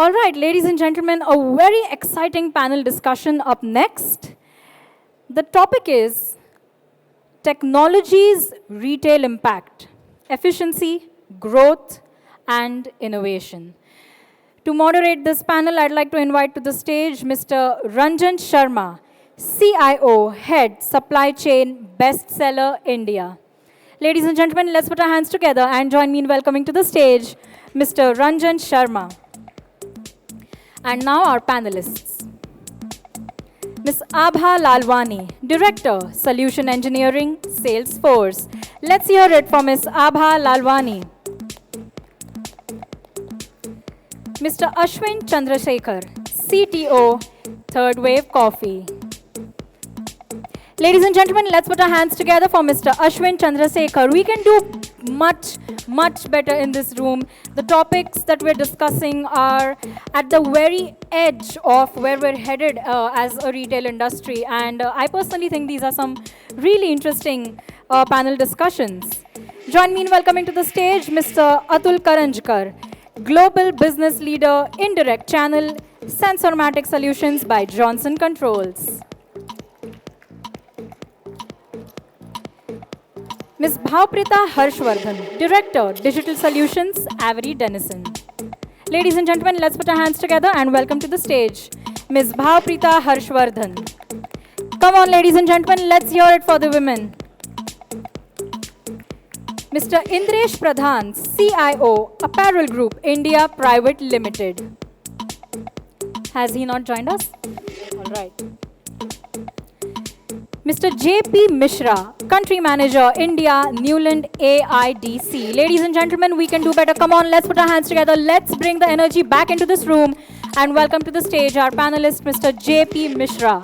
All right, ladies and gentlemen, a very exciting panel discussion up next. The topic is technology's retail impact, efficiency, growth, and innovation. To moderate this panel, I'd like to invite to the stage Mr. Ranjan Sharma, CIO, Head, Supply Chain, Bestseller India. Ladies and gentlemen, let's put our hands together and join me in welcoming to the stage Mr. Ranjan Sharma. And now our panelists. Ms. Abha Lalwani, Director, Solution Engineering, Salesforce. Let's hear it for Ms. Abha Lalwani. Mr. Ashwin Chandrasekhar, CTO, Third Wave Coffee. Ladies and gentlemen, let's put our hands together for Mr. Ashwin Chandrasekhar. We can do much better in this room. The topics that we're discussing are at the very edge of where we're headed as a retail industry. And I personally think these are some really interesting panel discussions. Join me in welcoming to the stage Mr. Atul Karanjkar, Global Business Leader, Indirect Channel, Sensormatic Solutions by Johnson Controls. Ms. Bhavprita Harshvardhan, Director, Digital Solutions, Avery Dennison. Ladies and gentlemen, let's put our hands together and welcome to the stage Ms. Bhavprita Harshvardhan. Come on, ladies and gentlemen, let's hear it for the women. Mr. Indresh Pradhan, CIO, Apparel Group, India Private Limited. Has he not joined us? All right. Mr. J.P. Mishra, Country Manager, India, Newland AIDC. Ladies and gentlemen, we can do better. Come on, let's put our hands together. Let's bring the energy back into this room and welcome to the stage our panelist, Mr. J.P. Mishra.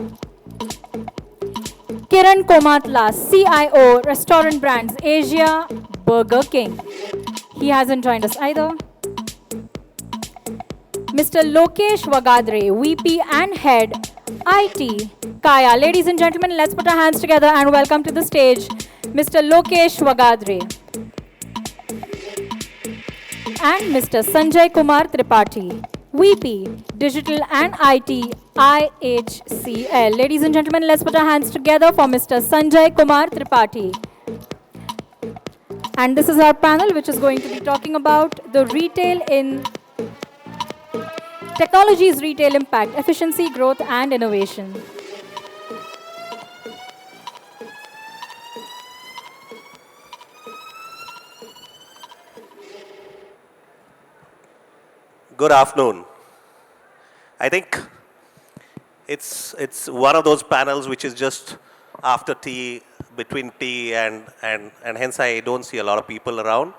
Kiran Komatla, CIO, Restaurant Brands, Asia, Burger King. He hasn't joined us either. Mr. Lokesh Vagadre, VP and Head, IT, Kaya. Ladies and gentlemen, let's put our hands together and welcome to the stage Mr. Lokesh Vagadre. And Mr. Sanjay Kumar Tripathi, VP, Digital and IT, IHCL. Ladies and gentlemen, let's put our hands together for Mr. Sanjay Kumar Tripathi. And this is our panel, which is going to be talking about the retail in technology's retail impact, efficiency, growth, and innovation. Good afternoon. I think it's one of those panels which is just after tea, between tea, and hence I don't see a lot of people around.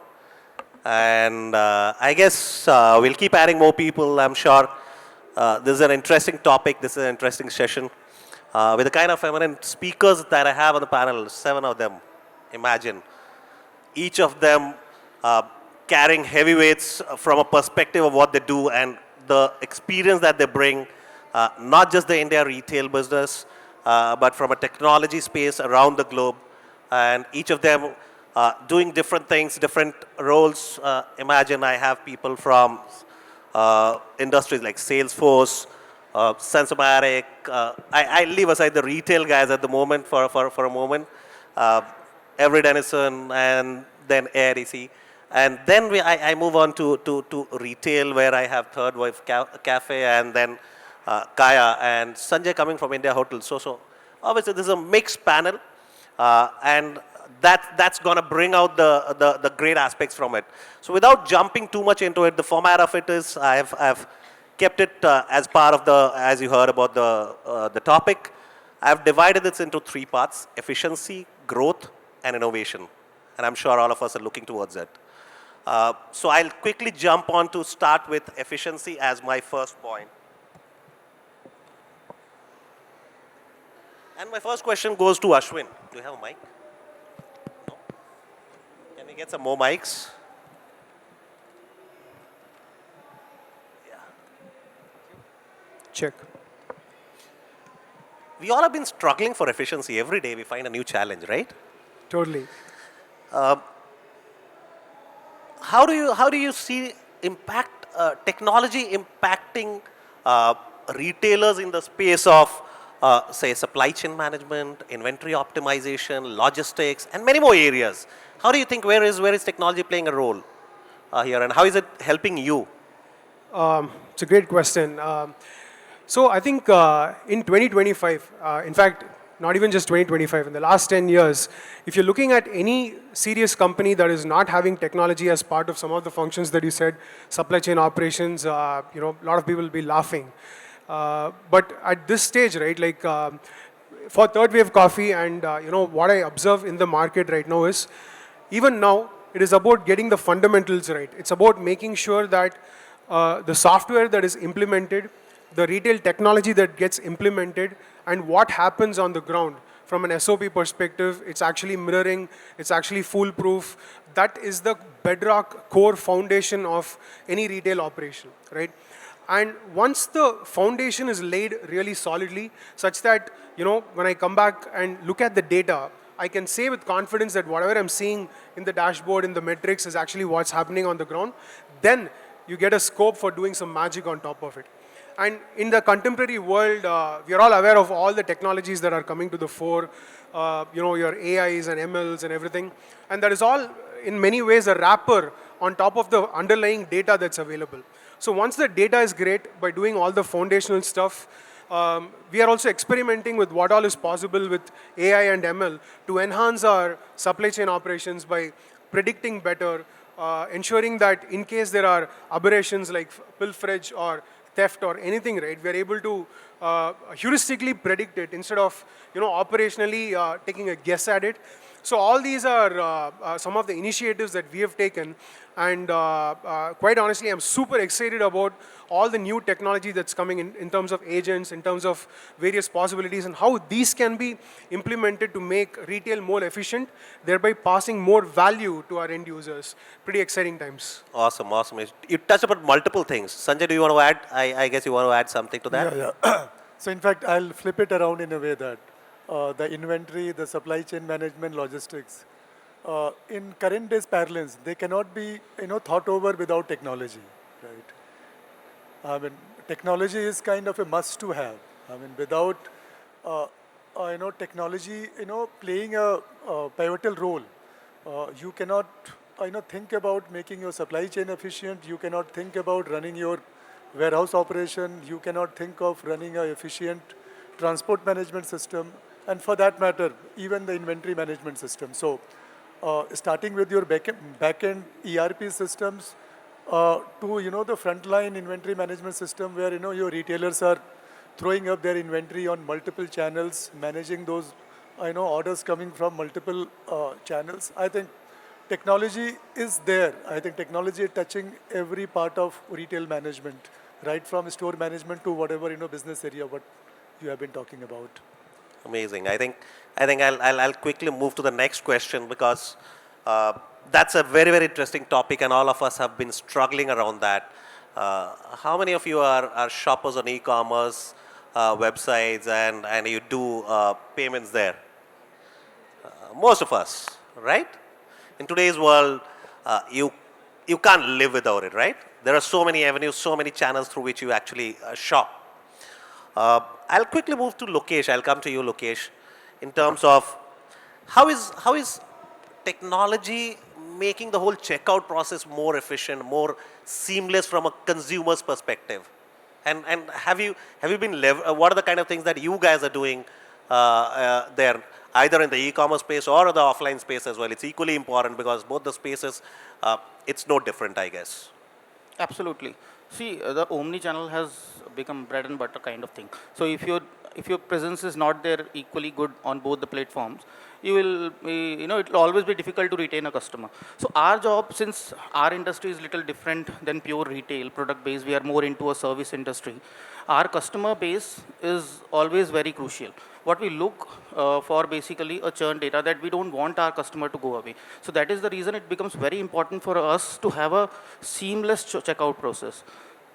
And I guess we'll keep adding more people, I'm sure. This is an interesting topic, this is an interesting session. With the kind of eminent speakers that I have on the panel, 7 of them, imagine. Each of them carrying heavyweights from a perspective of what they do and the experience that they bring, not just the India retail business, but from a technology space around the globe. And each of them doing different things, different roles. Imagine I have people from industries like Salesforce, Sensormatic. I leave aside the retail guys at the moment for a moment. Avery Dennison and then AIDC. And then I move on to retail where I have Third Wave Cafe and then Kaya and Sanjay coming from India Hotels. So obviously this is a mixed panel and that's going to bring out the great aspects from it. So without jumping too much into it, the format of it is I've kept it as part of as you heard about the topic. I've divided this into 3 parts: efficiency, growth, and innovation. And I'm sure all of us are looking towards it. So I'll quickly jump on to start with efficiency as my first point. And my first question goes to Ashwin. Do you have a mic? No? Can we get some more mics? Yeah. Check. We all have been struggling for efficiency. Every day we find a new challenge, right? Totally. How do you see impact technology impacting retailers in the space of, say, supply chain management, inventory optimization, logistics, and many more areas? How do you think, where is technology playing a role here, and how is it helping you? It's a great question. So I think in 2025, in fact, not even just 2025, in the last 10 years, if you're looking at any serious company that is not having technology as part of some of the functions that you said, supply chain operations, a lot of people will be laughing. But at this stage, right, like for third wave coffee and what I observe in the market right now is, even now, it is about getting the fundamentals right. It's about making sure that the software that is implemented, the retail technology that gets implemented, and what happens on the ground from an SOP perspective, it's actually mirroring, it's actually foolproof. That is the bedrock core foundation of any retail operation, right? And once the foundation is laid really solidly, such that, when I come back and look at the data, I can say with confidence that whatever I'm seeing in the dashboard, in the metrics, is actually what's happening on the ground, then you get a scope for doing some magic on top of it. And in the contemporary world, we are all aware of all the technologies that are coming to the fore, your AIs and MLs and everything. And that is all, in many ways, a wrapper on top of the underlying data that's available. So once the data is great, by doing all the foundational stuff, we are also experimenting with what all is possible with AI and ML to enhance our supply chain operations by predicting better, ensuring that in case there are aberrations like pilferage or theft or anything, right, we are able to heuristically predict it instead of, operationally taking a guess at it. So all these are some of the initiatives that we have taken, and quite honestly, I'm super excited about all the new technology that's coming in terms of agents, in terms of various possibilities, and how these can be implemented to make retail more efficient, thereby passing more value to our end users. Pretty exciting times. Awesome, awesome. You touched about multiple things. Sanjay, do you want to add? I guess you want to add something to that? Yeah. So in fact, I'll flip it around in a way that the inventory, the supply chain management, logistics, in current days parlance, they cannot be thought over without technology, right? I mean, technology is kind of a must to have. I mean, without technology, playing a pivotal role, you cannot, think about making your supply chain efficient. You cannot think about running your warehouse operation. You cannot think of running an efficient transport management system, and for that matter, even the inventory management system. So, starting with your back-end ERP systems to the frontline inventory management system, where your retailers are throwing up their inventory on multiple channels, managing those orders coming from multiple channels. I think technology is there. I think technology is touching every part of retail management, right from store management to whatever business area what you have been talking about. Amazing. I think I'll quickly move to the next question, because that's a very, very interesting topic, and all of us have been struggling around that. How many of you are shoppers on e-commerce websites, and you do payments there? Most of us, right? In today's world, you can't live without it, right? There are so many avenues, so many channels through which you actually shop. I'll quickly move to Lokesh. I'll come to you, Lokesh, in terms of how is technology making the whole checkout process more efficient, more seamless from a consumer's perspective? And have you been what are the kind of things that you guys are doing there, either in the e-commerce space or the offline space as well? It's equally important, because both the spaces, it's no different, I guess. Absolutely. See, the Omnichannel has become bread and butter kind of thing. So if your presence is not there equally good on both the platforms, you will be, it will always be difficult to retain a customer. So our job, since our industry is little different than pure retail product base, we are more into a service industry. Our customer base is always very crucial. What we look for basically a churn data, that we don't want our customer to go away. So that is the reason it becomes very important for us to have a seamless checkout process.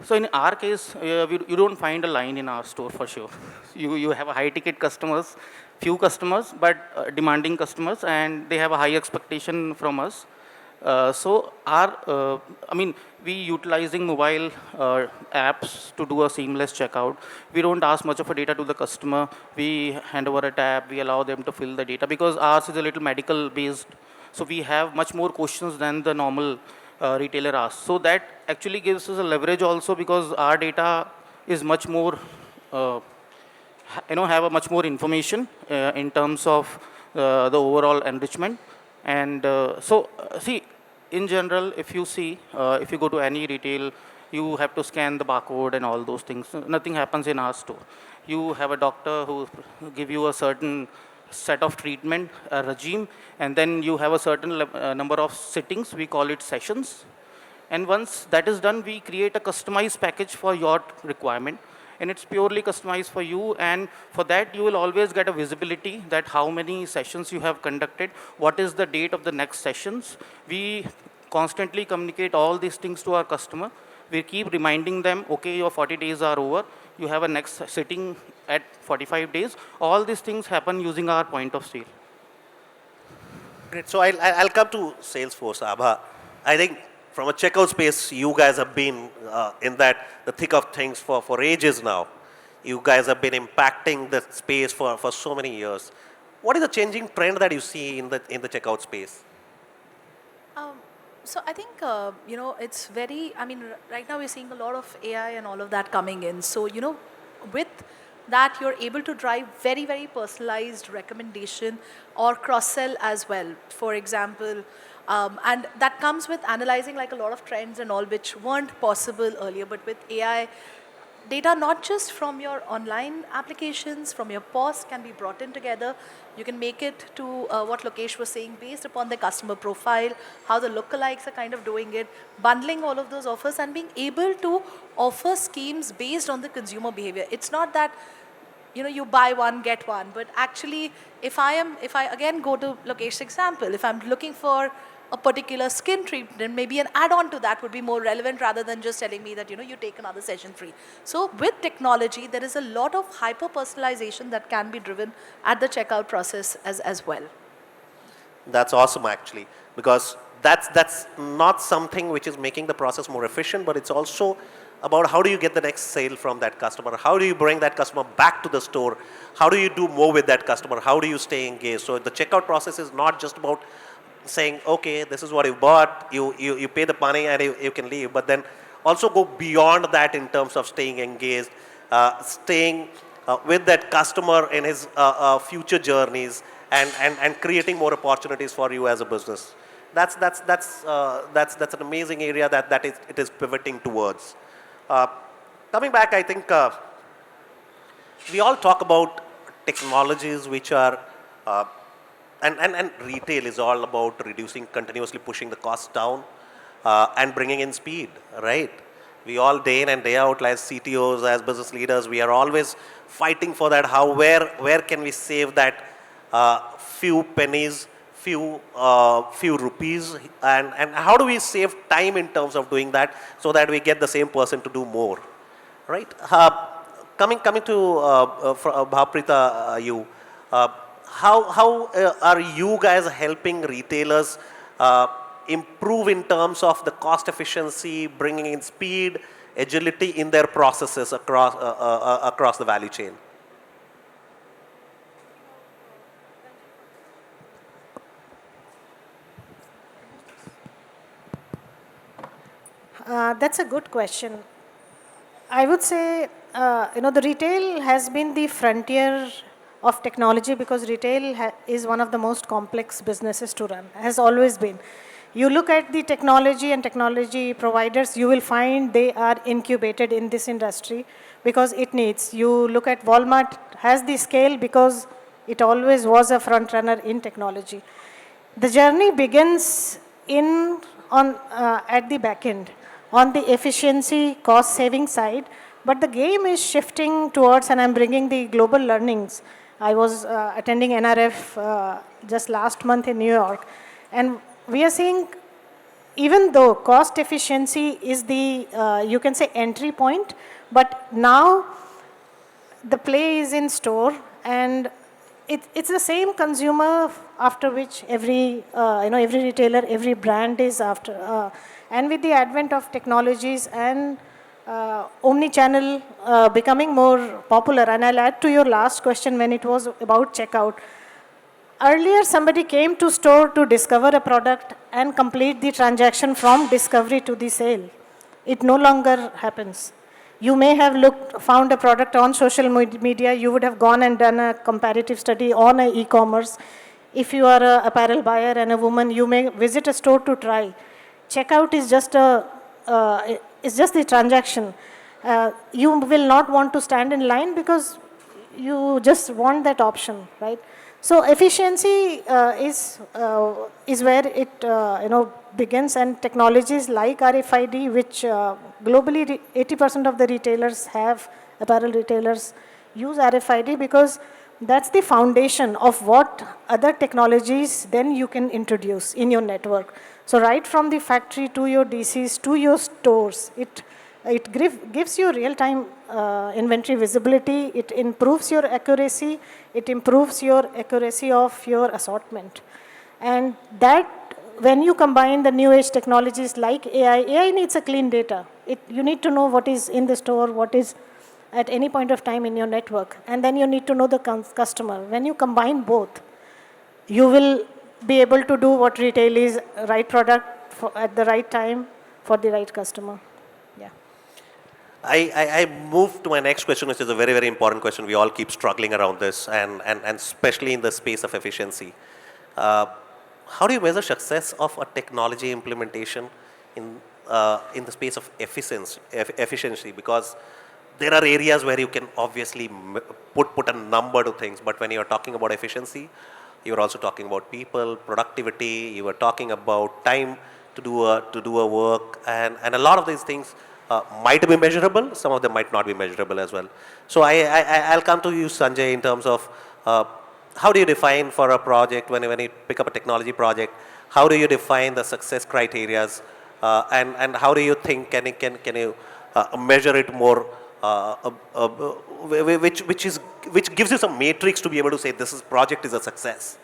So in our case, you don't find a line in our store for sure. You have a high ticket customers, few customers, but demanding customers, and they have a high expectation from us. I mean, we utilizing mobile apps to do a seamless checkout. We don't ask much of a data to the customer. We hand over a tab. We allow them to fill the data because ours is a little medical based. So we have much more questions than the normal retailer asks. So that actually gives us a leverage also because our data is much more, have a much more information in terms of the overall enrichment. And see, in general, if you see, if you go to any retail, you have to scan the barcode and all those things. Nothing happens in our store. You have a doctor who give you a certain set of treatment regime, and then you have a certain number of sittings. We call it sessions. And once that is done, we create a customized package for your requirement. And it's purely customized for you. And for that, you will always get a visibility that how many sessions you have conducted, what is the date of the next sessions. We constantly communicate all these things to our customer. We keep reminding them, okay, your 40 days are over. You have a next sitting at 45 days. All these things happen using our point of sale. Great. So I'll come to Salesforce, Abha. I think from a checkout space, you guys have been in the thick of things for ages now. You guys have been impacting the space for so many years. What is the changing trend that you see in the checkout space? So I think, it's very, right now we're seeing a lot of AI and all of that coming in. So, with that, you're able to drive very, very personalized recommendation or cross-sell as well. For example, and that comes with analyzing like a lot of trends and all which weren't possible earlier, but with AI, data not just from your online applications, from your POS can be brought in together. You can make it to what Lokesh was saying based upon the customer profile, how the lookalikes are kind of doing it, bundling all of those offers and being able to offer schemes based on the consumer behavior. It's not that you buy one, get one, but actually if I again go to Lokesh's example, if I'm looking for a particular skin treatment, maybe an add-on to that would be more relevant rather than just telling me that, you take another session free. So with technology, there is a lot of hyper-personalization that can be driven at the checkout process as well. That's awesome, actually, because that's not something which is making the process more efficient, but it's also about how do you get the next sale from that customer? How do you bring that customer back to the store? How do you do more with that customer? How do you stay engaged? So the checkout process is not just about saying, okay, this is what you bought, you pay the money and you can leave, but then also go beyond that in terms of staying engaged, staying with that customer in his future journeys and creating more opportunities for you as a business. That's an amazing area that it is pivoting towards. Coming back, I think we all talk about technologies which are and retail is all about continuously pushing the costs down and bringing in speed, right? We all day in and day out as CTOs, as business leaders, we are always fighting for that. Where can we save that few pennies, few rupees, and how do we save time in terms of doing that so that we get the same person to do more, right? Coming to Bhaprita, you. How are you guys helping retailers improve in terms of the cost efficiency, bringing in speed, agility in their processes across the value chain? That's a good question. I would say, the retail has been the frontier of technology because retail is one of the most complex businesses to run, has always been. You look at the technology and technology providers, you will find they are incubated in this industry because it needs. You look at Walmart has the scale because it always was a front runner in technology. The journey begins at the back end, on the efficiency, cost saving side, but the game is shifting towards, and I'm bringing the global learnings. I was attending NRF just last month in New York, and we are seeing, even though cost efficiency is the, you can say, entry point, but now the play is in store, and it's the same consumer after which every, every retailer, every brand is after. And with the advent of technologies and omni-channel becoming more popular, and I'll add to your last question when it was about checkout. Earlier, somebody came to store to discover a product and complete the transaction from discovery to the sale. It no longer happens. You may have found a product on social media. You would have gone and done a comparative study on a e-commerce. If you are an apparel buyer and a woman, you may visit a store to try. Checkout is just it's just the transaction. You will not want to stand in line because you just want that option, right? So efficiency is where it begins, and technologies like RFID, which globally 80% of the retailers have, apparel retailers use RFID, because that's the foundation of what other technologies then you can introduce in your network. So right from the factory to your DCs to your stores, it gives you real-time inventory visibility. It improves your accuracy. It improves your accuracy of your assortment. And that, when you combine the new age technologies like AI needs a clean data. You need to know what is in the store, what is at any point of time in your network. And then you need to know the customer. When you combine both, you will be able to do what retail is, right product at the right time for the right customer. Yeah. I move to my next question, which is a very, very important question. We all keep struggling around this, and especially in the space of efficiency. How do you measure success of a technology implementation in the space of efficiency? Because there are areas where you can obviously put a number to things, but when you're talking about efficiency, you're also talking about people, productivity, you were talking about time to do a work, and a lot of these things might be measurable, some of them might not be measurable as well. So I'll come to you, Sanjay, in terms of how do you define for a project, when you pick up a technology project, how do you define the success criterias, and how do you think can you measure it more, which gives you some matrix to be able to say this project is a success?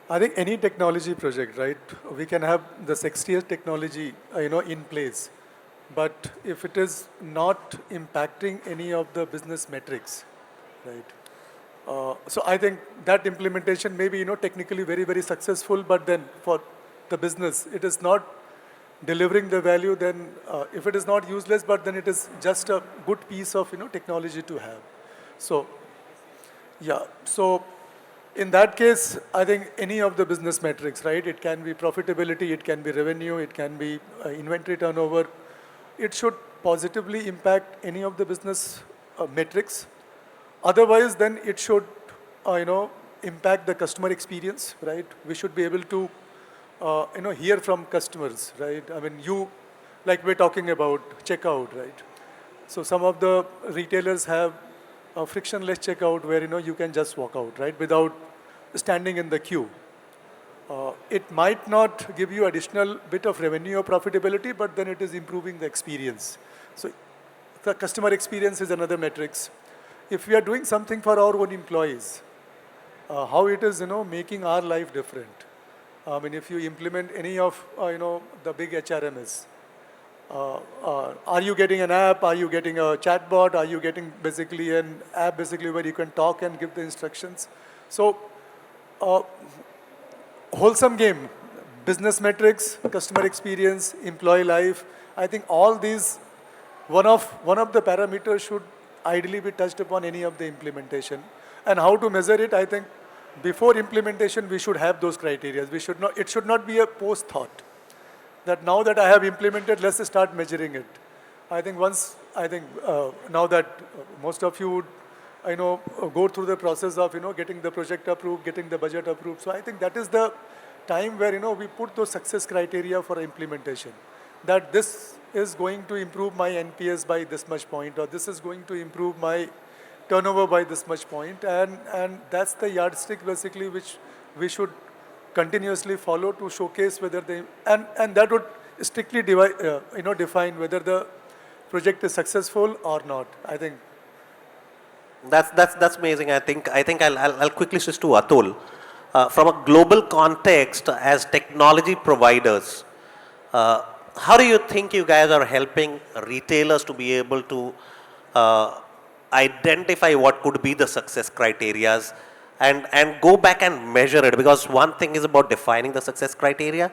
I think any technology project, right? We can have the sexiest technology, in place, but if it is not impacting any of the business metrics, right? So I think that implementation may be, technically very, very successful, but then for the business, it is not delivering the value. Then, if it is not useless, but then it is just a good piece of, technology to have. So, yeah. So, in that case, I think any of the business metrics, right? It can be profitability, it can be revenue, it can be inventory turnover. It should positively impact any of the business metrics. Otherwise, then it should, impact the customer experience, right? We should be able to, hear from customers, right? I mean, like we're talking about checkout, right? So some of the retailers have a frictionless checkout where, you can just walk out, right? Without standing in the queue. It might not give you additional bit of revenue or profitability, but then it is improving the experience. So the customer experience is another metrics. If we are doing something for our own employees, how it is, making our life different. I mean, if you implement any of, the big HRMS, are you getting an app? Are you getting a chatbot? Are you getting basically an app where you can talk and give the instructions? So, wholesome game, business metrics, customer experience, employee life. I think all these, one of the parameters should ideally be touched upon any of the implementation. And how to measure it, I think before implementation, we should have those criteria. It should not be a post thought that now that I have implemented, let's start measuring it. I think now that most of you would, go through the process of, getting the project approved, getting the budget approved. So I think that is the time where, we put those success criteria for implementation. That this is going to improve my NPS by this much point, or this is going to improve my turnover by this much point. And that's the yardstick basically which we should continuously follow to showcase whether they, and that would strictly define whether the project is successful or not. I think That's amazing. I think I'll quickly switch to Atul. From a global context, as technology providers, uh, how do you think you guys are helping retailers to be able to uh, identify what could be the success criterias and go back and measure it? Because one thing is about defining the success criteria.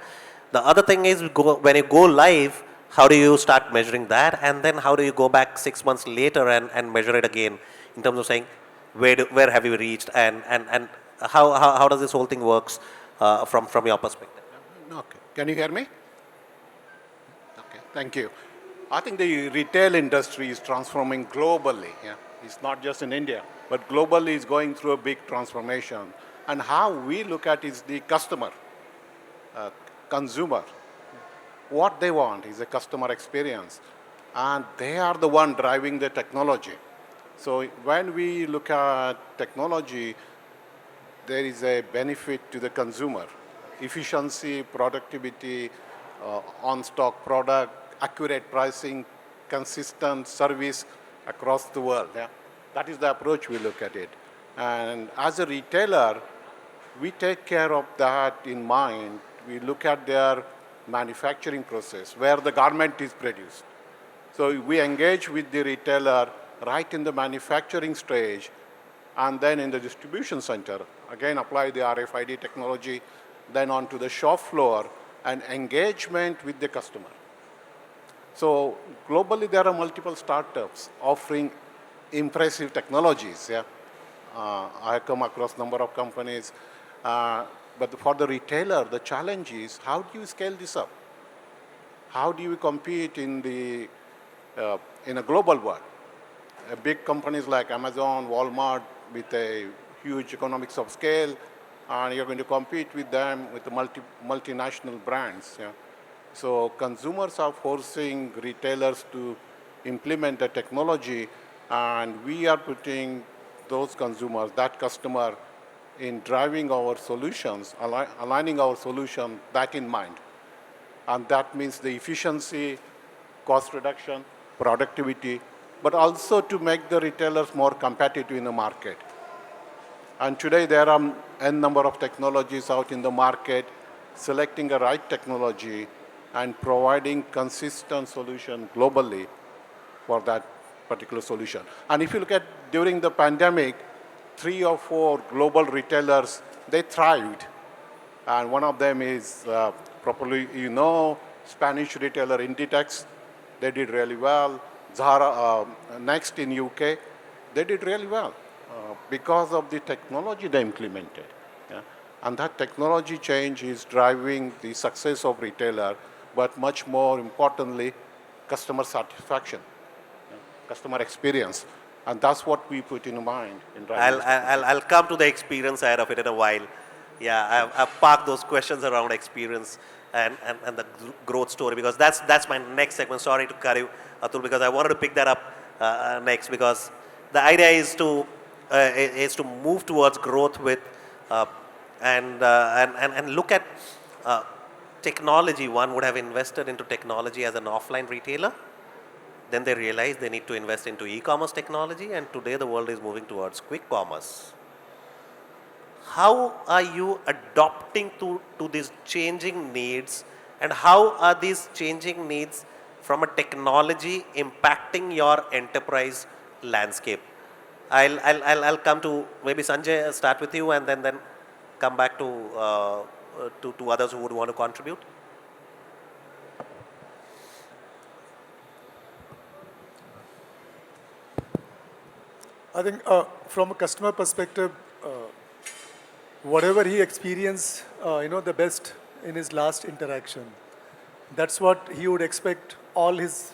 The other thing is when you go live, how do you start measuring that? And then how do you go back 6 months later and measure it again in terms of saying where have you reached and how does this whole thing works from your perspective? Okay. Can you hear me? Okay. Thank you. I think the retail industry is transforming globally. Yeah? It's not just in India, but globally is going through a big transformation. And how we look at is the customer, consumer. What they want is a customer experience. And they are the one driving the technology. So when we look at technology, there is a benefit to the consumer. Efficiency, productivity, on-stock product, accurate pricing, consistent service across the world. Yeah? That is the approach we look at it. And as a retailer, we take care of that in mind. We look at their manufacturing process, where the garment is produced. So we engage with the retailer right in the manufacturing stage, and then in the distribution center, again apply the RFID technology, then onto the shop floor, and engagement with the customer. So globally, there are multiple startups offering impressive technologies. Yeah, I have come across a number of companies, but for the retailer, the challenge is how do you scale this up? How do you compete in a global world? Big companies like Amazon, Walmart, with a huge economics of scale, and you're going to compete with them with the multinational brands. Yeah? So consumers are forcing retailers to implement the technology, and we are putting those consumers, that customer, in driving our solutions, aligning our solution that in mind. And that means the efficiency, cost reduction, productivity, but also to make the retailers more competitive in the market. And today there are n number of technologies out in the market, selecting the right technology and providing consistent solution globally for that particular solution. And if you look at during the pandemic, 3 or 4 global retailers, they thrived. And one of them is probably, Spanish retailer Inditex. They did really well. Zara, next in UK, they did really well because of the technology they implemented. Yeah? And that technology change is driving the success of retailer, but much more importantly, customer satisfaction, customer experience. And that's what we put in mind in driving. I'll come to the experience side of it in a while. Yeah, I've parked those questions around experience and the growth story, because that's my next segment. Sorry to cut you, Atul, because I wanted to pick that up next, because the idea is to move towards growth with and look at technology. One would have invested into technology as an offline retailer. Then they realized they need to invest into e-commerce technology, and today the world is moving towards quick commerce. How are you adopting to these changing needs, and how are these changing needs from a technology impacting your enterprise landscape? I'll come to maybe Sanjay, start with you, and then come back to others who would want to contribute. I think from a customer perspective, whatever he experienced, the best in his last interaction, that's what he would expect all his,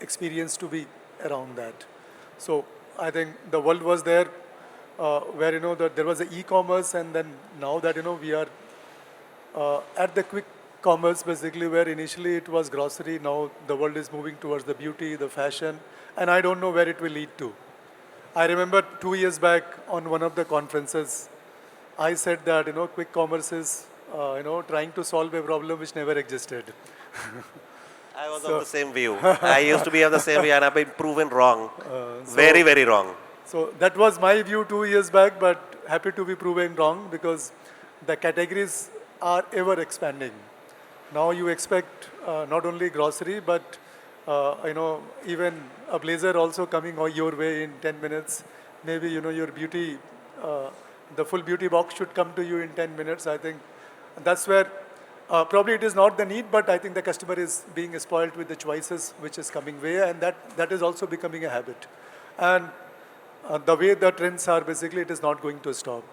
experience to be around that. So I think the world was there where, there was the e-commerce, and then now that, we are at the quick commerce, basically, where initially it was grocery, now the world is moving towards the beauty, the fashion, and I don't know where it will lead to. I remember 2 years back on one of the conferences, I said that, quick commerce is trying to solve a problem which never existed. I was of the same view. I used to be of the same view and I've been proven wrong. Very, very wrong. So that was my view 2 years back, but happy to be proven wrong because the categories are ever expanding. Now you expect not only grocery, but even a blazer also coming your way in 10 minutes. Maybe your beauty, the full beauty box should come to you in 10 minutes. I think that's where probably it is not the need, but I think the customer is being spoiled with the choices which is coming way, and that is also becoming a habit. And the way the trends are, basically, it is not going to stop.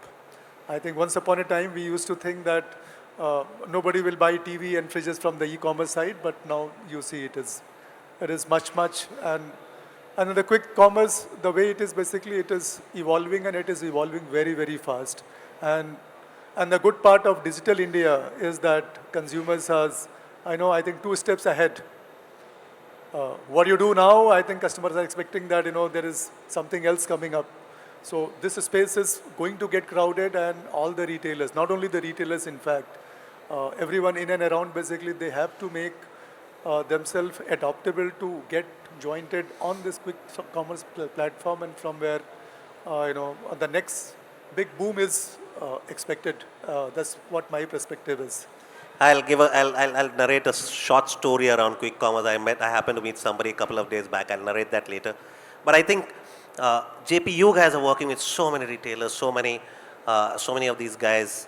I think once upon a time, we used to think that nobody will buy TV and fridges from the e-commerce side, but now you see it is much, and the quick commerce, the way it is, basically, it is evolving, and it is evolving very, very fast. And the good part of digital India is that consumers are, I think 2 steps ahead. What you do now, I think customers are expecting that, there is something else coming up. So this space is going to get crowded, and all the retailers, not only the retailers, in fact, everyone in and around, basically, they have to make themselves adaptable to get jointed on this quick commerce platform, and from where, the next big boom is expected. That's what my perspective is. I'll narrate a short story around quick commerce. I happened to meet somebody a couple of days back. I'll narrate that later. But I think JP, you guys are working with so many retailers, so many of these guys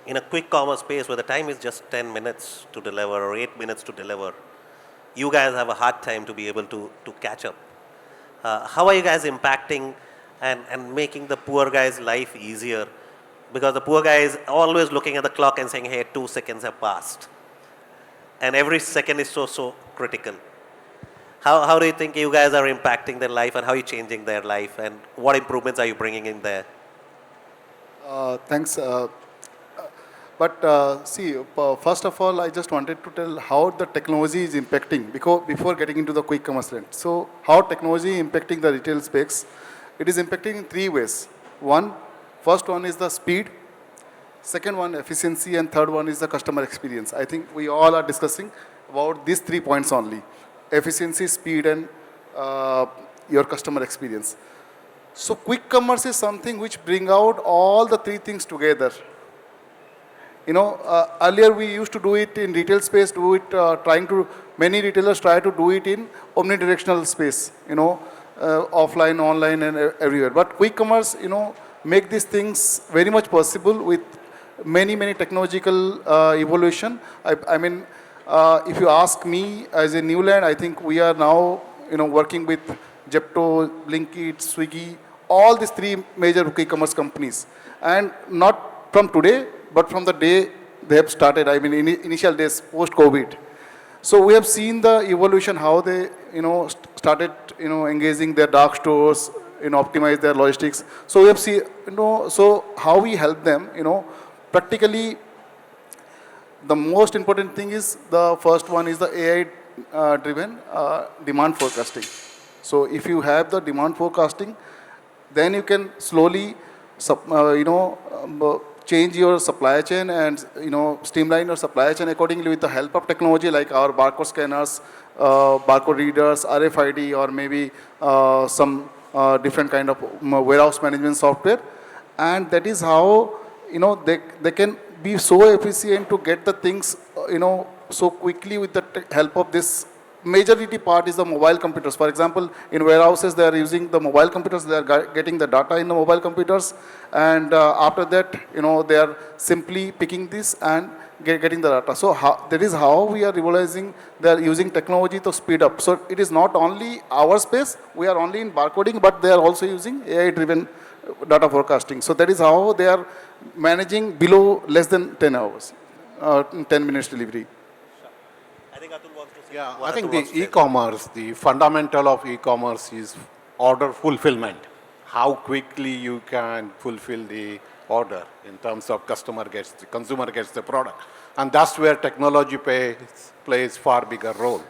in a quick commerce space where the time is just 10 minutes to deliver or 8 minutes to deliver. You guys have a hard time to be able to catch up. How are you guys impacting and making the poor guy's life easier? Because the poor guy is always looking at the clock and saying, hey, 2 seconds have passed. And every second is so critical. How do you think you guys are impacting their life, and how are you changing their life, and what improvements are you bringing in there? Thanks. See, first of all, I just wanted to tell how the technology is impacting before getting into the quick commerce trend. So how technology impacting the retail space? It is impacting in 3 ways. First one is the speed, second one efficiency, and third one is the customer experience. I think we all are discussing about these 3 points only: efficiency, speed, and your customer experience. So quick commerce is something which bring out all the 3 things together. Earlier we used to do it in retail space, many retailers try to do it in omnidirectional space, offline, online, and everywhere. But quick commerce, make these things very much possible with many technological evolution. I mean, if you ask me as a Newland, I think we are now, working with Zepto, Blinkit, Swiggy, all these 3 major quick commerce companies. And not from today, but from the day they have started, I mean, initial days post-COVID. So we have seen the evolution, how they, started, engaging their dark stores, optimize their logistics. So we have seen, so how we help them, practically the most important thing is, the first one is the AI driven demand forecasting. So if you have the demand forecasting, then you can slowly, change your supply chain and, streamline your supply chain accordingly with the help of technology like our barcode scanners, barcode readers, RFID, or maybe some different kind of warehouse management software. And that is how, they can be so efficient to get the things, so quickly with the help of this. Majority part is the mobile computers. For example, in warehouses, they are using the mobile computers. They are getting the data in the mobile computers. And after that, they are simply picking this and getting the data. So that is how we are realizing they are using technology to speed up. So it is not only our space. We are only in barcoding, but they are also using AI-driven data forecasting. So that is how they are managing below less than 10 hours, 10 minutes delivery. I think Atul wants to say. Yeah, I think the e-commerce, the fundamental of e-commerce is order fulfillment. How quickly you can fulfill the order in terms of consumer gets the product. And that's where technology plays far bigger role.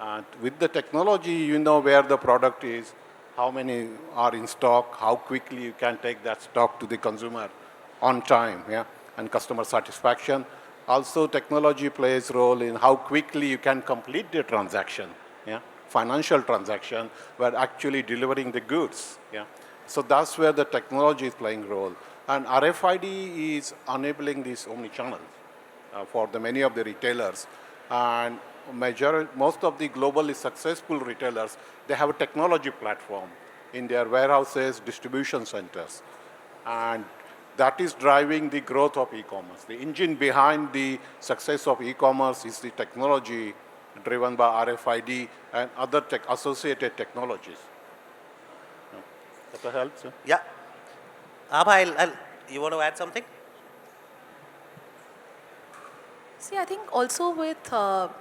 And with the technology, you know where the product is, how many are in stock, how quickly you can take that stock to the consumer on time. Yeah. and customer satisfaction. Also, technology plays a role in how quickly you can complete the transaction, yeah? Financial transaction, where actually delivering the goods. Yeah? So that's where the technology is playing a role. And RFID is enabling this omnichannel for many of the retailers. And most of the globally successful retailers, they have a technology platform in their warehouses, distribution centers. And that is driving the growth of e-commerce. The engine behind the success of e-commerce is the technology driven by RFID and other associated technologies. That helps? Yeah. Abha, you want to add something? See, I think also with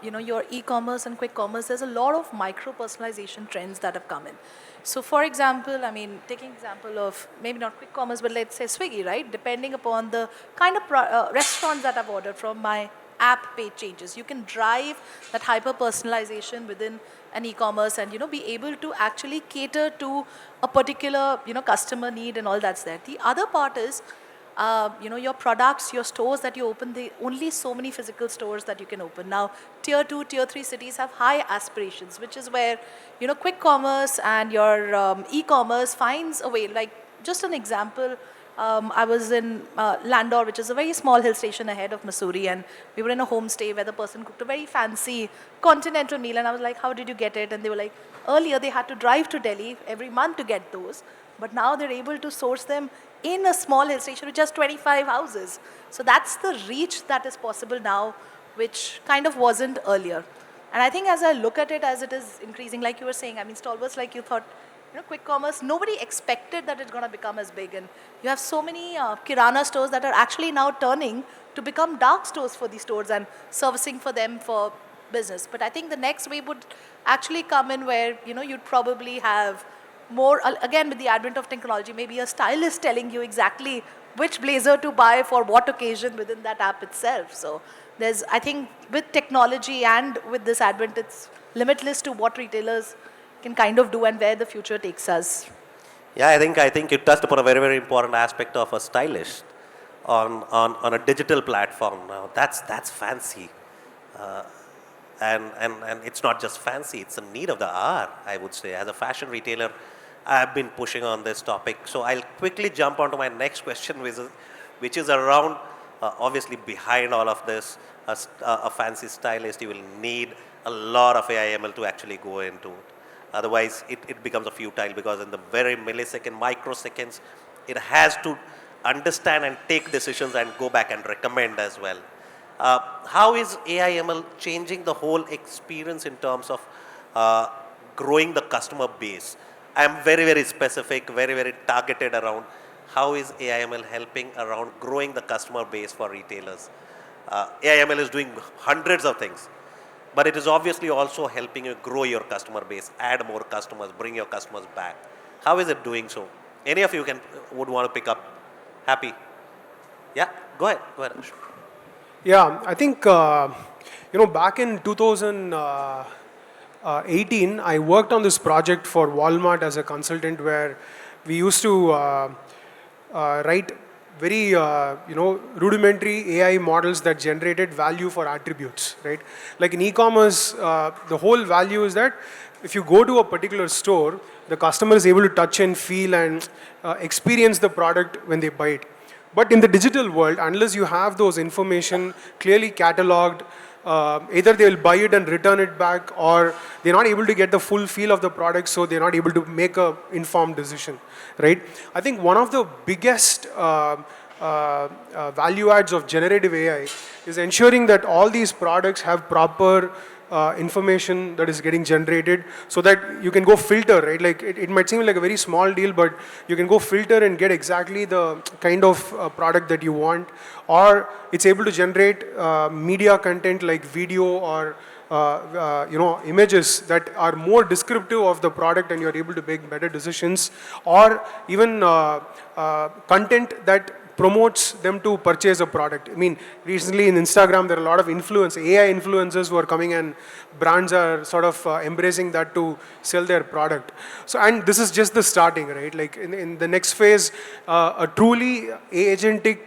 your e-commerce and quick commerce, there's a lot of micro personalization trends that have come in. So, for example, I mean, taking example of maybe not quick commerce, but let's say Swiggy, right? Depending upon the kind of restaurants that I've ordered from my app page changes, you can drive that hyper personalization within an e-commerce and be able to actually cater to a particular customer need and all that's there. The other part is your products, your stores that you open, only so many physical stores that you can open. Now, tier 2, tier 3 cities have high aspirations, which is where, quick commerce and your e-commerce finds a way. Like, just an example, I was in Landor, which is a very small hill station ahead of Missouri, and we were in a homestay where the person cooked a very fancy continental meal, and I was like, how did you get it? And they were like, earlier they had to drive to Delhi every month to get those, but now they're able to source them in a small hill station with just 25 houses. So that's the reach that is possible now, which kind of wasn't earlier. And I think as I look at it, as it is increasing, like you were saying, I mean, stalwarts like you thought, quick commerce, nobody expected that it's going to become as big. And you have so many Kirana stores that are actually now turning to become dark stores for these stores and servicing for them for business. But I think the next wave would actually come in where, you'd probably have more, again, with the advent of technology, maybe a stylist telling you exactly which blazer to buy for what occasion within that app itself. So there's, I think, with technology and with this advent, it's limitless to what retailers can kind of do and where the future takes us. Yeah, I think you touched upon a very, very important aspect of a stylist on a digital platform. Now, that's fancy. And it's not just fancy, it's a need of the hour, I would say. As a fashion retailer, I've been pushing on this topic. So I'll quickly jump on to my next question, which is around, obviously behind all of this, a fancy stylist, you will need a lot of AI/ML to actually go into it. Otherwise, it becomes a futile, because in the very millisecond, microseconds, it has to understand and take decisions and go back and recommend as well. How is AI/ML changing the whole experience in terms of growing the customer base? I am very, very specific, very, very targeted around how is AI/ML helping around growing the customer base for retailers. AI/ML is doing hundreds of things, but it is obviously also helping you grow your customer base, add more customers, bring your customers back. How is it doing so? Any of you would want to pick up? Happy? Yeah, go ahead. Yeah, I think, back in 2018, I worked on this project for Walmart as a consultant, where we used to write very, rudimentary AI models that generated value for attributes, right? Like in e-commerce, the whole value is that if you go to a particular store, the customer is able to touch and feel and experience the product when they buy it. But in the digital world, unless you have those information clearly cataloged, either they will buy it and return it back, or they're not able to get the full feel of the product, so they're not able to make an informed decision, right? I think one of the biggest value adds of generative AI is ensuring that all these products have proper information that is getting generated, so that you can go filter, right? Like it might seem like a very small deal, but you can go filter and get exactly the kind of product that you want, or it's able to generate media content like video or images that are more descriptive of the product, and you're able to make better decisions, or even content that promotes them to purchase a product. I mean, recently in Instagram, there are a lot of AI influencers who are coming, and brands are sort of embracing that to sell their product. So, and this is just the starting, right? Like in the next phase, a truly agentic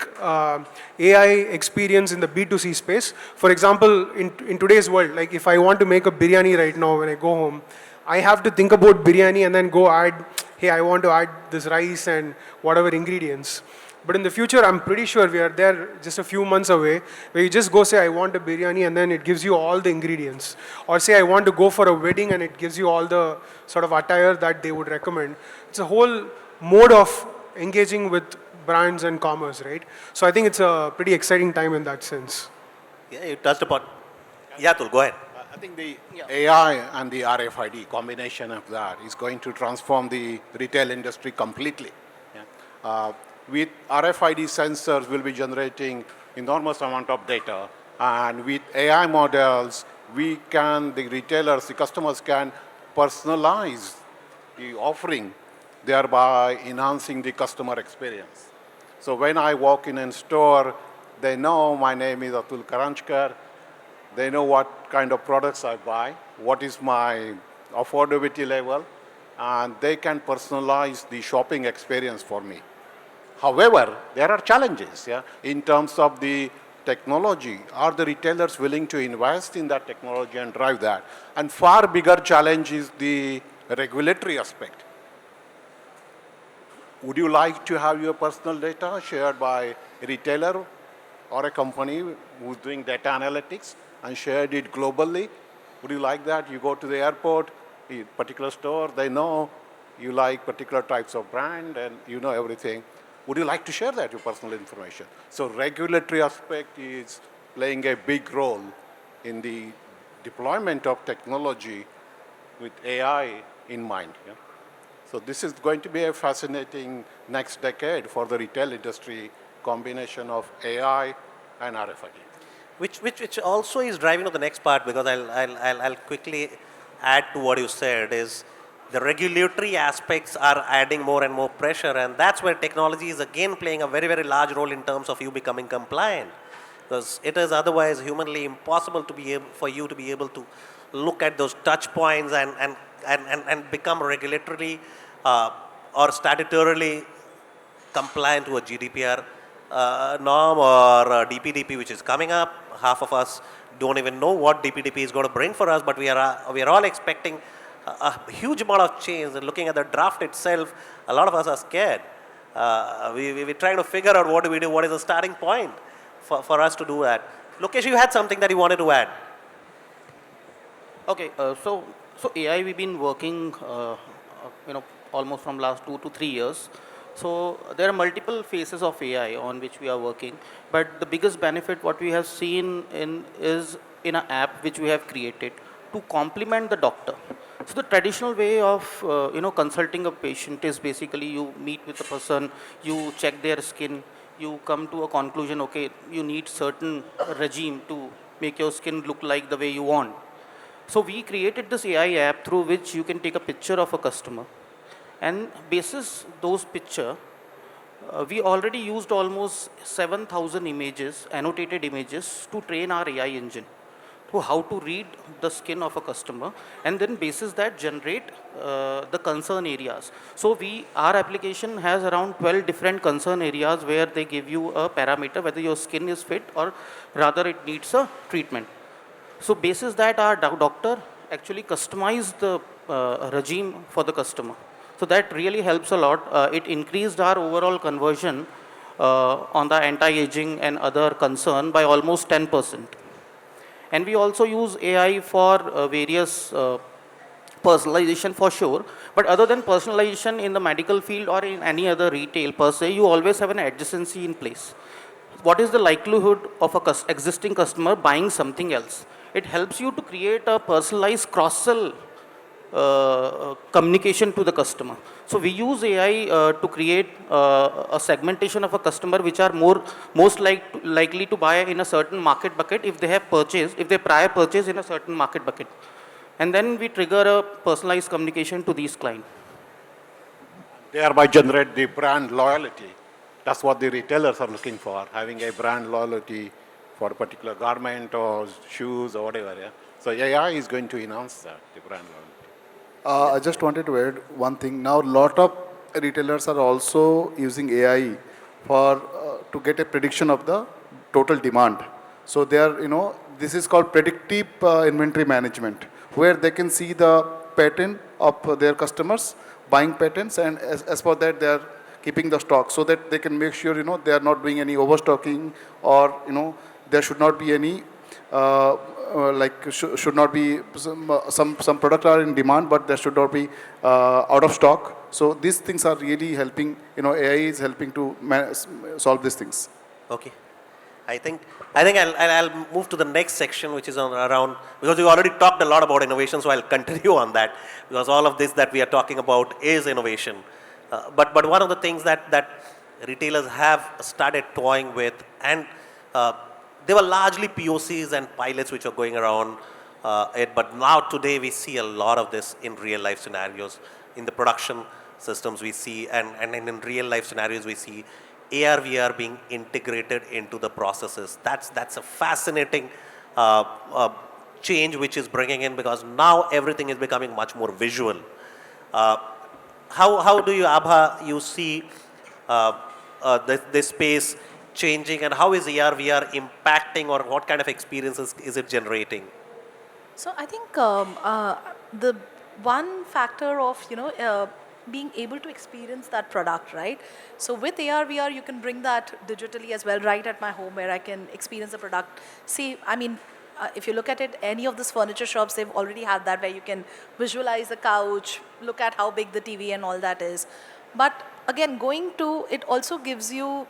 AI experience in the B2C space. For example, in today's world, like if I want to make a biryani right now when I go home, I have to think about biryani and then go add, hey, I want to add this rice and whatever ingredients. But in the future, I'm pretty sure we are there just a few months away, where you just go say, I want a biryani, and then it gives you all the ingredients. Or say, I want to go for a wedding, and it gives you all the sort of attire that they would recommend. It's a whole mode of engaging with brands and commerce, right? So I think it's a pretty exciting time in that sense. Yeah, you touched upon. Yeah, Atul, go ahead. I think the AI and the RFID combination of that is going to transform the retail industry completely. Yeah. With RFID sensors, we'll be generating enormous amount of data, and with AI models, the retailers, the customers can personalize the offering, thereby enhancing the customer experience. So when I walk in a store, they know my name is Atul Karanchkar. They know what kind of products I buy, what is my affordability level, and they can personalize the shopping experience for me. However, there are challenges in terms of the technology. Are the retailers willing to invest in that technology and drive that? And far bigger challenge is the regulatory aspect. Would you like to have your personal data shared by a retailer or a company who's doing data analytics and shared it globally? Would you like that? You go to the airport, a particular store, they know you like particular types of brand and you know everything. Would you like to share that, your personal information? So regulatory aspect is playing a big role in the deployment of technology with AI in mind. Yeah? So this is going to be a fascinating next decade for the retail industry, combination of AI and RFID. Which also is driving to the next part, because I'll quickly add to what you said, is the regulatory aspects are adding more and more pressure, and that's where technology is again playing a very, very large role in terms of you becoming compliant. Because it is otherwise humanly impossible for you to be able to look at those touch points and become regulatorily or statutorily compliant to a GDPR norm or DPDP, which is coming up. Half of us don't even know what DPDP is going to bring for us, but we are all expecting a huge amount of change. And looking at the draft itself, a lot of us are scared. We're trying to figure out what do we do, what is the starting point for us to do that. Lokesh, you had something that you wanted to add. Okay, so AI we've been working, almost from last 2 to 3 years. So there are multiple phases of AI on which we are working, but the biggest benefit what we have seen is in an app which we have created to complement the doctor. So the traditional way of consulting a patient is basically you meet with the person, you check their skin, you come to a conclusion, okay, you need certain regime to make your skin look like the way you want. So we created this AI app through which you can take a picture of a customer, and basis those picture, we already used almost 7,000 images, annotated images, to train our AI engine to how to read the skin of a customer, and then basis that generate the concern areas. So our application has around 12 different concern areas where they give you a parameter whether your skin is fit or rather it needs a treatment. So basis that our doctor actually customize the regime for the customer. So that really helps a lot. It increased our overall conversion on the anti-aging and other concern by almost 10%. And we also use AI for various personalization for sure. But other than personalization in the medical field or in any other retail per se, you always have an adjacency in place. What is the likelihood of a existing customer buying something else? It helps you to create a personalized cross-sell communication to the customer. So we use AI to create a segmentation of a customer which are most likely to buy in a certain market bucket if they prior purchase in a certain market bucket. And then we trigger a personalized communication to these clients. Thereby generate the brand loyalty That's what the retailers are looking for, having a brand loyalty for a particular garment or shoes or whatever. Yeah? So AI is going to enhance that, the brand loyalty. I just wanted to add one thing. Now, lot of retailers are also using AI for to get a prediction of the total demand. So they are, this is called predictive inventory management, where they can see the pattern of their customers buying patterns, and as for that, they are keeping the stock so that they can make sure, they are not doing any overstocking, or, there should not be any should not be some products are in demand, but there should not be out of stock. So these things are really helping. AI is helping to solve these things. Okay. I think I'll move to the next section, which is on around, because we already talked a lot about innovation, so I'll continue on that, because all of this that we are talking about is innovation. But one of the things that retailers have started toying with, and they were largely POCs and pilots which are going around it, but now today we see a lot of this in real life scenarios. In the production systems we see, and in real life scenarios we see AR, VR being integrated into the processes. That's a fascinating change which is bringing in, because now everything is becoming much more visual. How do you, Abha, you see this space changing, and how is AR, VR impacting, or what kind of experiences is it generating? So I think the one factor of being able to experience that product, right? So with AR VR, you can bring that digitally as well, right at my home, where I can experience the product. See, I mean, if you look at it, any of these furniture shops, they've already had that, where you can visualize the couch, look at how big the TV and all that is. But again, going to it also gives you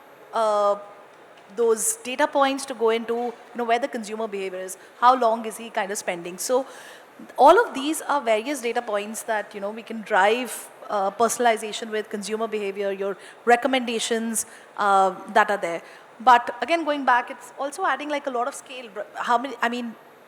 those data points to go into, where the consumer behavior is, how long is he kind of spending. So all of these are various data points that, we can drive personalization with consumer behavior, your recommendations that are there. But again, going back, it's also adding like a lot of scale.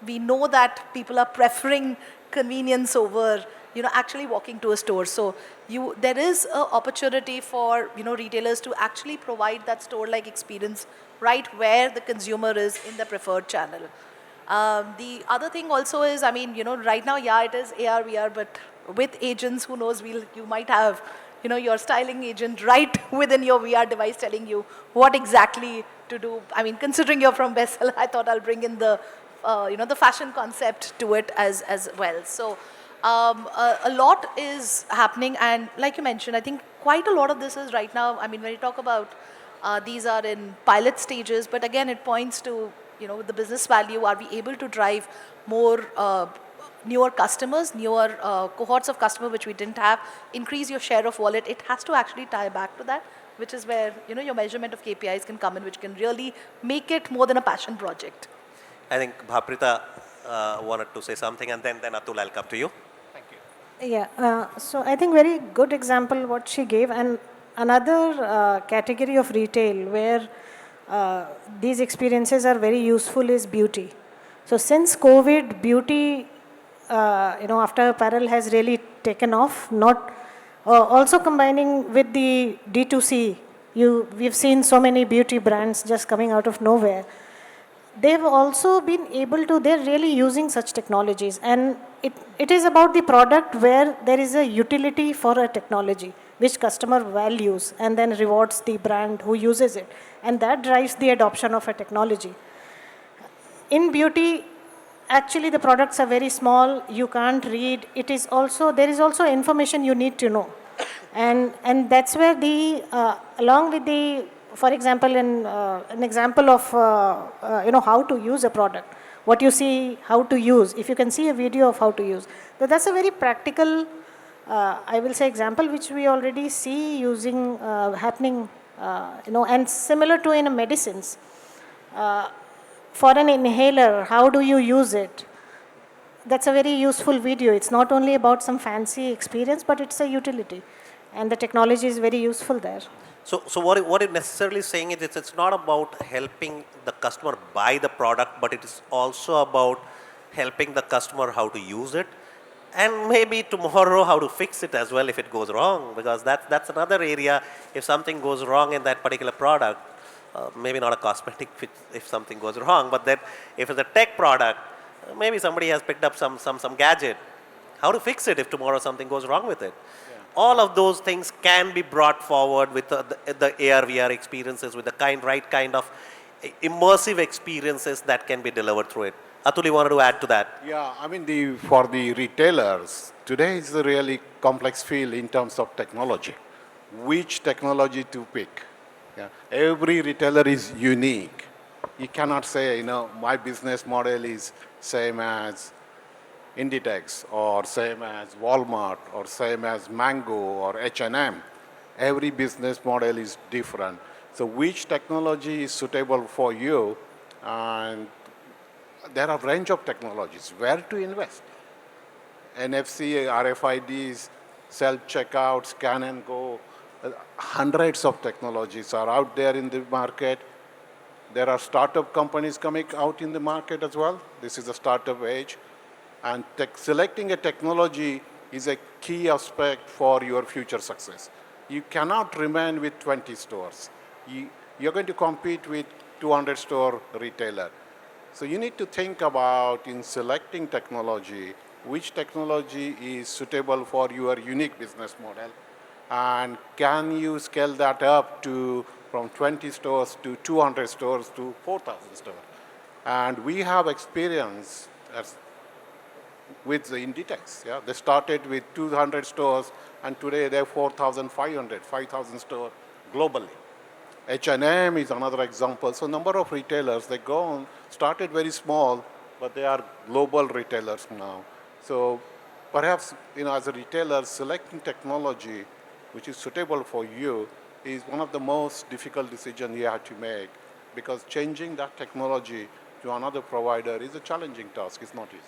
We know that people are preferring convenience over, actually walking to a store. So there is an opportunity for, retailers to actually provide that store-like experience right where the consumer is in the preferred channel. The other thing also is, right now, yeah, it is AR, VR, but with agents, who knows, you might have, your styling agent right within your VR device telling you what exactly to do. Considering you're from Bestseller, I thought I'll bring in the, the fashion concept to it as well. So a lot is happening, and like you mentioned, I think quite a lot of this is right now, when you talk about these are in pilot stages, but again, it points to, the business value. Are we able to drive more newer customers, newer cohorts of customers which we didn't have, increase your share of wallet? It has to actually tie back to that, which is where, your measurement of KPIs can come in, which can really make it more than a passion project. I think Bhaprita wanted to say something, and then Atul, I'll come to you. Thank you. Yeah, so I think very good example what she gave, and another category of retail where these experiences are very useful is beauty. So since COVID, beauty, after apparel has really taken off, not also combining with the D2C, we've seen so many beauty brands just coming out of nowhere. They've also been able to, they're really using such technologies, and it is about the product where there is a utility for a technology which customer values and then rewards the brand who uses it, and that drives the adoption of a technology. In beauty, actually the products are very small, you can't read. There is also information you need to know, and that's where along with the, for example, an example of how to use a product, what you see, how to use. If you can see a video of how to use, that's a very practical, I will say, example which we already see using happening, and similar to in medicines. For an inhaler, how do you use it? That's a very useful video. It's not only about some fancy experience, but it's a utility, and the technology is very useful there. So what it necessarily saying is it's not about helping the customer buy the product, but it is also about helping the customer how to use it. And maybe tomorrow how to fix it as well if it goes wrong, because that's another area. If something goes wrong in that particular product, maybe not a cosmetic if something goes wrong, but then if it's a tech product, maybe somebody has picked up some gadget. How to fix it if tomorrow something goes wrong with it? All of those things can be brought forward with the AR VR experiences, with the right kind of immersive experiences that can be delivered through it. Atul, you wanted to add to that? Yeah, I mean, for the retailers, today is a really complex field in terms of technology. Which technology to pick? Yeah. Every retailer is unique. You cannot say, my business model is same as Inditex or same as Walmart or same as Mango or H&M. Every business model is different. So which technology is suitable for you? And there are a range of technologies. Where to invest? NFC, RFIDs, self-checkout, scan and go. Hundreds of technologies are out there in the market. There are startup companies coming out in the market as well. This is a startup age. And selecting a technology is a key aspect for your future success. You cannot remain with 20 stores. You're going to compete with 200 store retailer. So you need to think about, in selecting technology, which technology is suitable for your unique business model, and can you scale that up to from 20 stores to 200 stores to 4,000 stores. And we have experience with the Inditex. Yeah? They started with 200 stores, and today they're 4,500, 5,000 stores globally. H&M is another example. So number of retailers, they started very small, but they are global retailers now. So perhaps, as a retailer, selecting technology which is suitable for you is one of the most difficult decisions you have to make, because changing that technology to another provider is a challenging task. It's not easy.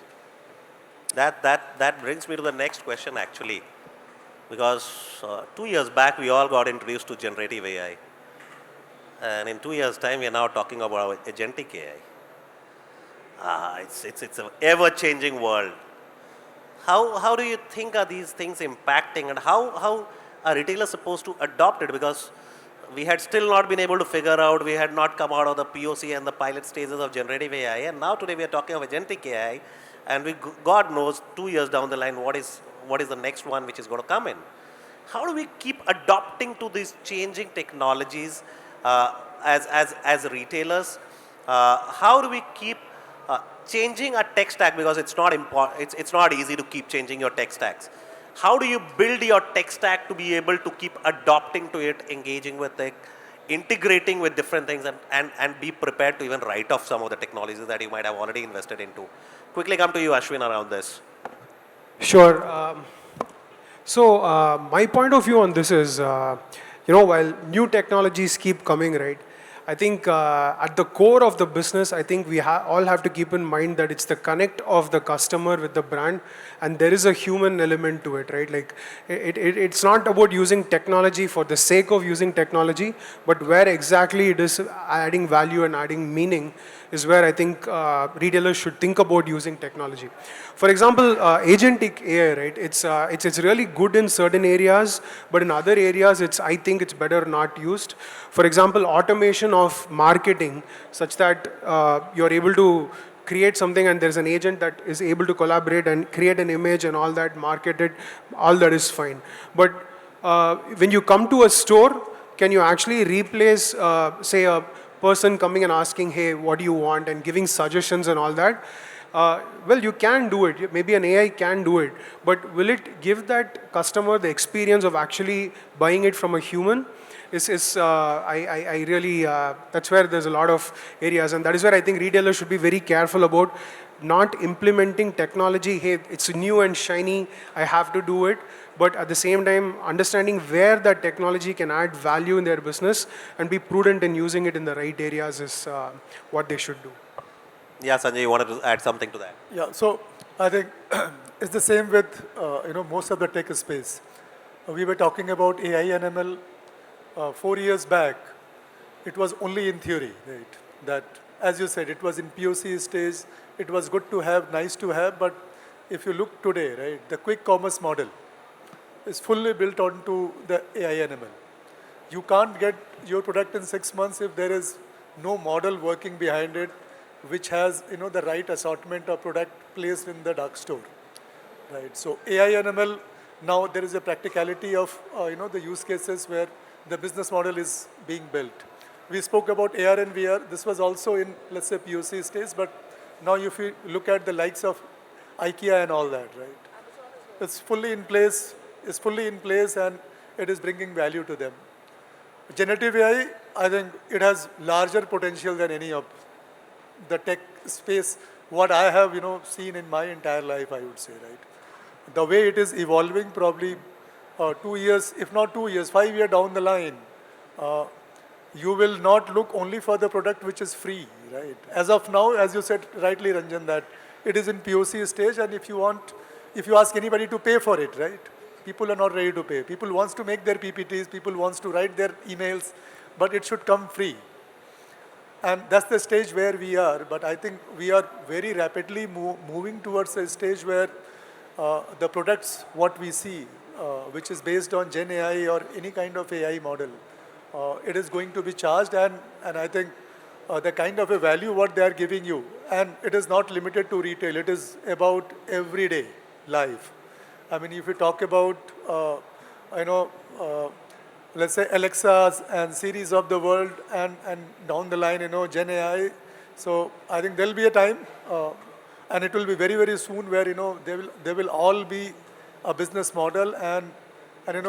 That brings me to the next question, actually, because 2 years back we all got introduced to generative AI, and in 2 years' time we are now talking about agentic AI. It's an ever-changing world. How do you think are these things impacting, and how are retailers supposed to adopt it? Because we had still not been able to figure out, we had not come out of the POC and the pilot stages of generative AI, and now today we are talking of agentic AI, and God knows 2 years down the line what is the next one which is going to come in. How do we keep adopting to these changing technologies as retailers? How do we keep changing our tech stack, because it's not easy to keep changing your tech stacks. How do you build your tech stack to be able to keep adopting to it, engaging with it, integrating with different things, and be prepared to even write off some of the technologies that you might have already invested into? Quickly come to you, Ashwin, around this. Sure. My point of view on this is, while new technologies keep coming, right? I think at the core of the business, I think we all have to keep in mind that it's the connect of the customer with the brand, and there is a human element to it, right? Like it's not about using technology for the sake of using technology, but where exactly it is adding value and adding meaning is where I think retailers should think about using technology. For example, agentic AI, right? It's really good in certain areas, but in other areas, I think it's better not used. For example, automation of marketing, such that you're able to create something and there's an agent that is able to collaborate and create an image and all that, market it, all that is fine. But when you come to a store, can you actually replace, say, a person coming and asking, hey, what do you want, and giving suggestions and all that? Well, you can do it. Maybe an AI can do it. But will it give that customer the experience of actually buying it from a human? I really, that's where there's a lot of areas. And that is where I think retailers should be very careful about not implementing technology. Hey, it's new and shiny, I have to do it. But at the same time, understanding where that technology can add value in their business and be prudent in using it in the right areas is what they should do. Yeah, Sanjay, you wanted to add something to that? Yeah, so I think it's the same with most of the tech space. We were talking about AI and ML 4 years back. It was only in theory, right? That, as you said, it was in POC stage. It was good to have, nice to have, but if you look today, right, the quick commerce model is fully built onto the AI NML. You can't get your product in 6 months if there is no model working behind it, which has the right assortment of product placed in the dark store, right? So AI NML, now there is a practicality of the use cases where the business model is being built. We spoke about AR and VR. This was also in, let's say, POC stage, but now if you look at the likes of IKEA and all that, right? It's fully in place, and it is bringing value to them. Generative AI, I think it has larger potential than any of the tech space, what I have, seen in my entire life, I would say, right? The way it is evolving, probably 2 years, if not 2 years, 5 years down the line, you will not look only for the product which is free, right? As of now, as you said rightly, Ranjan, that it is in POC stage, and if you ask anybody to pay for it, right? People are not ready to pay. People wants to make their PPTs, people wants to write their emails, but it should come free. And that's the stage where we are, but I think we are very rapidly moving towards a stage where the products, what we see, which is based on Gen AI or any kind of AI model, it is going to be charged, and I think the kind of a value what they are giving you, and it is not limited to retail, it is about everyday life. I mean, if you talk about, let's say Alexas and Siris of the world, and down the line, Gen AI. So I think there'll be a time, and it will be very, very soon where, they will all be a business model, and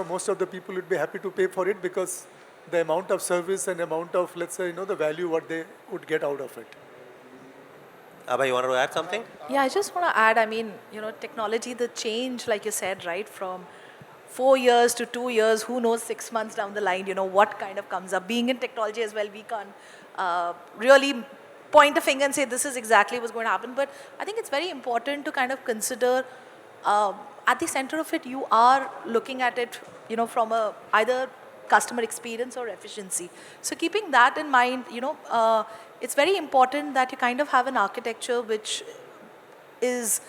most of the people would be happy to pay for it because the amount of service and amount of, let's say, the value what they would get out of it. Abhay, you wanted to add something? Yeah, I just want to add, I mean, technology, the change, like you said, right, from 4 years to 2 years, who knows, 6 months down the line, what kind of comes up. Being in technology as well, we can't really point a finger and say this is exactly what's going to happen. But I think it's very important to kind of consider at the center of it, you are looking at it, from either customer experience or efficiency. So keeping that in mind, it's very important that you kind of have an architecture which is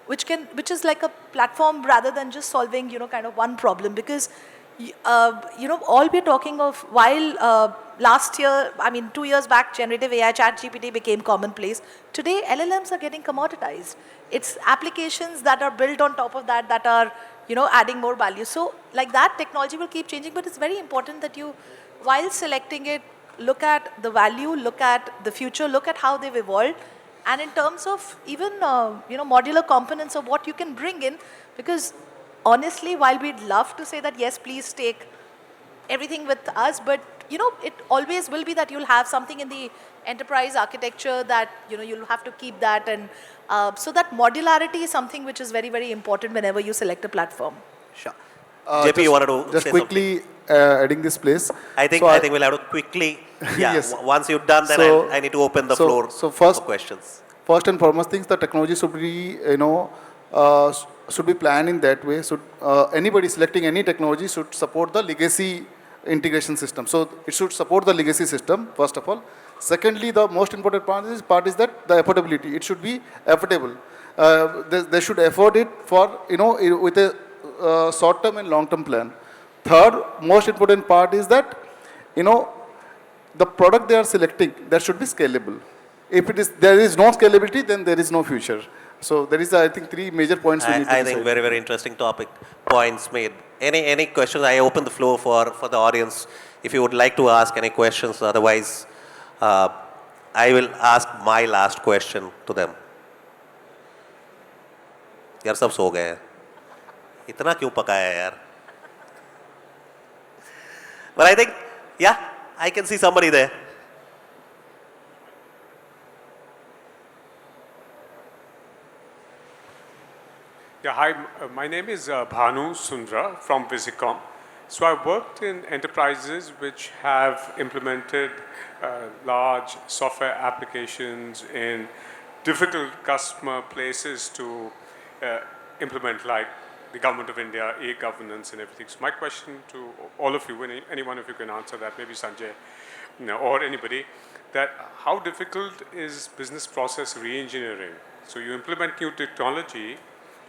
like a platform rather than just solving, kind of one problem. Because, all we're talking of, while last year, 2 years back, generative AI, ChatGPT became commonplace. Today, LLMs are getting commoditized. It's applications that are built on top of that are, adding more value. So like that, technology will keep changing, but it's very important that you, while selecting it, look at the value, look at the future, look at how they've evolved. And in terms of even, modular components of what you can bring in, because honestly, while we'd love to say that, yes, please take everything with us, but, it always will be that you'll have something in the enterprise architecture that, you'll have to keep that. And so that modularity is something which is very, very important whenever you select a platform. Sure. JP, you wanted to just say quickly adding this place. I think we'll have to quickly. Yeah. Yes. Once you've done, then I need to open the floor for questions. First and foremost things, the technology should be, should be planned in that way. Should anybody selecting any technology should support the legacy integration system. So it should support the legacy system, first of all. Secondly, the most important part is that the affordability. It should be affordable. They should afford it for, with a short-term and long-term plan. Third, most important part is that, the product they are selecting, that should be scalable. If there is no scalability, then there is no future. So there is, I think, 3 major points we need to I think very, very interesting topic, points made. Any questions? I open the floor for the audience. If you would like to ask any questions, otherwise, I will ask my last question to them. यार सब सो गए हैं, इतना क्यों पकाया यार? But I think, yeah, I can see somebody there. Yeah, hi, my name is Bhanu Sundra from Visicom. So I worked in enterprises which have implemented large software applications in difficult customer places to implement, like the government of India, e-governance and everything. So my question to all of you, any one of you can answer that, maybe Sanjay, or anybody, that how difficult is business process re-engineering? So you implement new technology,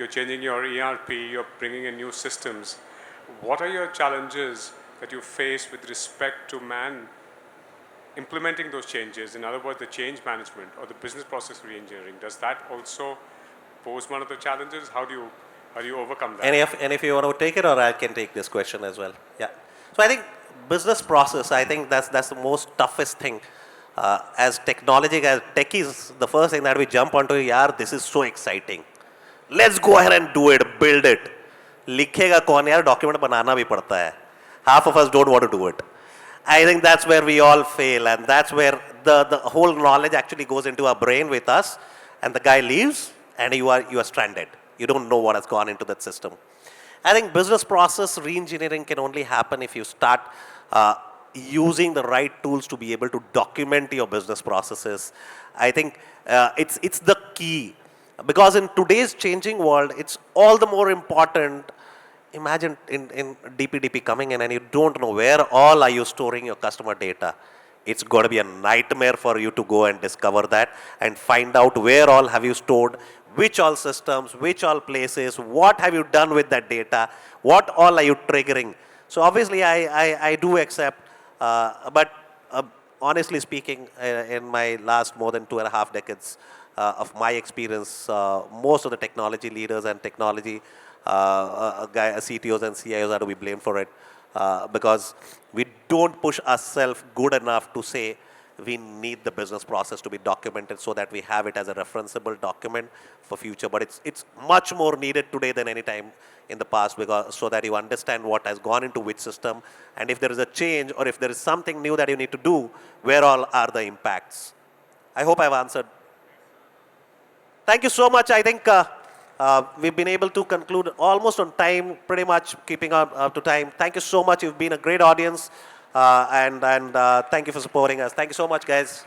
you're changing your ERP, you're bringing in new systems. What are your challenges that you face with respect to implementing those changes? In other words, the change management or the business process re-engineering, does that also pose one of the challenges? How do you overcome that? And if you want to take it, or I can take this question as well. Yeah. So I think business process, I think that's the most toughest thing. As techies, the first thing that we jump onto, yaar, this is so exciting. Let's go ahead and do it, build it. लिखेगा कौन यार, document बनाना भी पड़ता है. Half of us don't want to do it. I think that's where we all fail, and that's where the whole knowledge actually goes into our brain with us, and the guy leaves, and you are stranded. You don't know what has gone into that system. I think business process re-engineering can only happen if you start using the right tools to be able to document your business processes. I think it's the key, because in today's changing world, it's all the more important. Imagine in DPDP coming in and you don't know where all are you storing your customer data. It's going to be a nightmare for you to go and discover that and find out where all have you stored, which all systems, which all places, what have you done with that data, what all are you triggering. So obviously I do accept, but honestly speaking, in my last more than 2.5 decades of my experience, most of the technology leaders and technology CTOs and CIOs are to be blamed for it, because we don't push ourselves good enough to say we need the business process to be documented so that we have it as a referenceable document for future. But it's much more needed today than any time in the past, because so that you understand what has gone into which system, and if there is a change or if there is something new that you need to do, where all are the impacts. I hope I've answered. Thank you so much. I think we've been able to conclude almost on time, pretty much keeping up to time. Thank you so much. You've been a great audience, and thank you for supporting us. Thank you so much, guys.